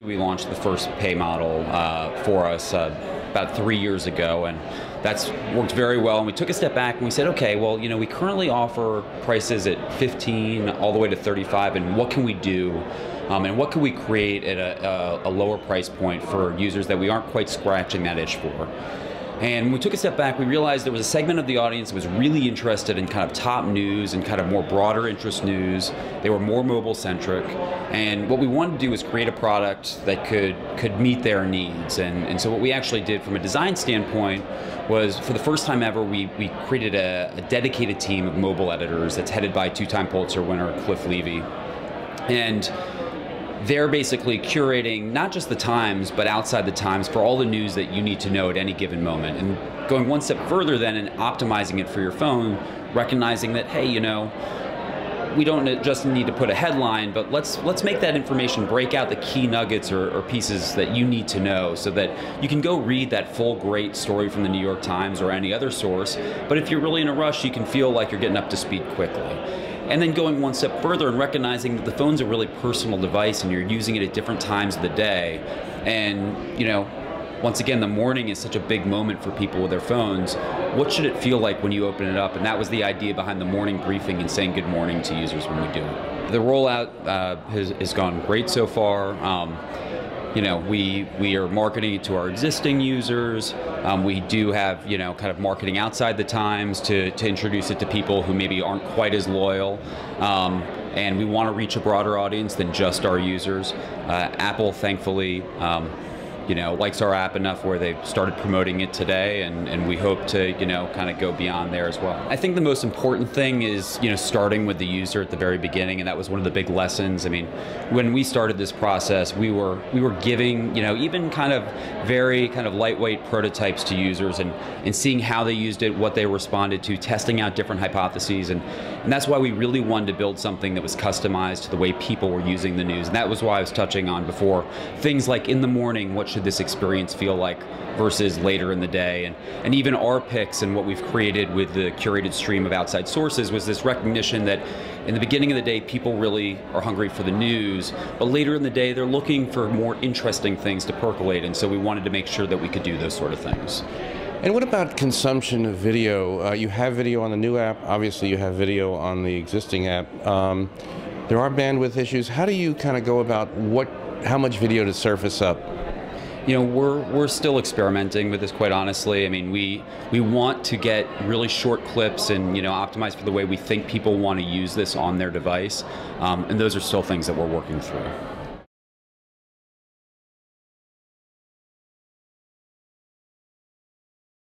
We launched the first pay model for us about 3 years ago, and that's worked very well. And we took a step back and we said, okay, well, we currently offer prices at 15 all the way to 35, and what can we do? And what can we create at a lower price point for users that we aren't quite scratching that itch for? And when we took a step back, we realized there was a segment of the audience that was really interested in kind of top news and kind of more broader interest news. They were more mobile centric. And what we wanted to do was create a product that could meet their needs. And so what we actually did from a design standpoint was, for the first time ever, we created a dedicated team of mobile editors that's headed by two-time Pulitzer winner Cliff Levy. And they're basically curating not just the Times, but outside the Times for all the news that you need to know at any given moment. And going one step further then and optimizing it for your phone, recognizing that, hey, we don't just need to put a headline, but let's make that information break out the key nuggets or pieces that you need to know, so that you can go read that full great story from the New York Times or any other source. But if you're really in a rush, you can feel like you're getting up to speed quickly. And then going one step further and recognizing that the phone's a really personal device and you're using it at different times of the day. And, once again, the morning is such a big moment for people with their phones. What should it feel like when you open it up? And that was the idea behind the morning briefing and saying good morning to users when we do it. The rollout has gone great so far. We are marketing it to our existing users. We do have, kind of marketing outside the Times to introduce it to people who maybe aren't quite as loyal. And we want to reach a broader audience than just our users. Apple, thankfully, likes our app enough where they've started promoting it today, and we hope to, kind of go beyond there as well. I think the most important thing is, starting with the user at the very beginning, and that was one of the big lessons. I mean, when we started this process, we were giving, even kind of very kind of lightweight prototypes to users and seeing how they used it, what they responded to, testing out different hypotheses, and that's why we really wanted to build something that was customized to the way people were using the news. And that was why I was touching on before, things like in the morning, what should this experience feel like versus later in the day, and even our picks and what we've created with the curated stream of outside sources was this recognition that in the beginning of the day people really are hungry for the news, but later in the day they're looking for more interesting things to percolate, and so we wanted to make sure that we could do those sort of things. And what about consumption of video? You have video on the new app, obviously you have video on the existing app. There are bandwidth issues. How do you kind of go about how much video to surface up? We're still experimenting with this, quite honestly. I mean, we want to get really short clips and, optimized for the way we think people want to use this on their device. And those are still things that we're working through.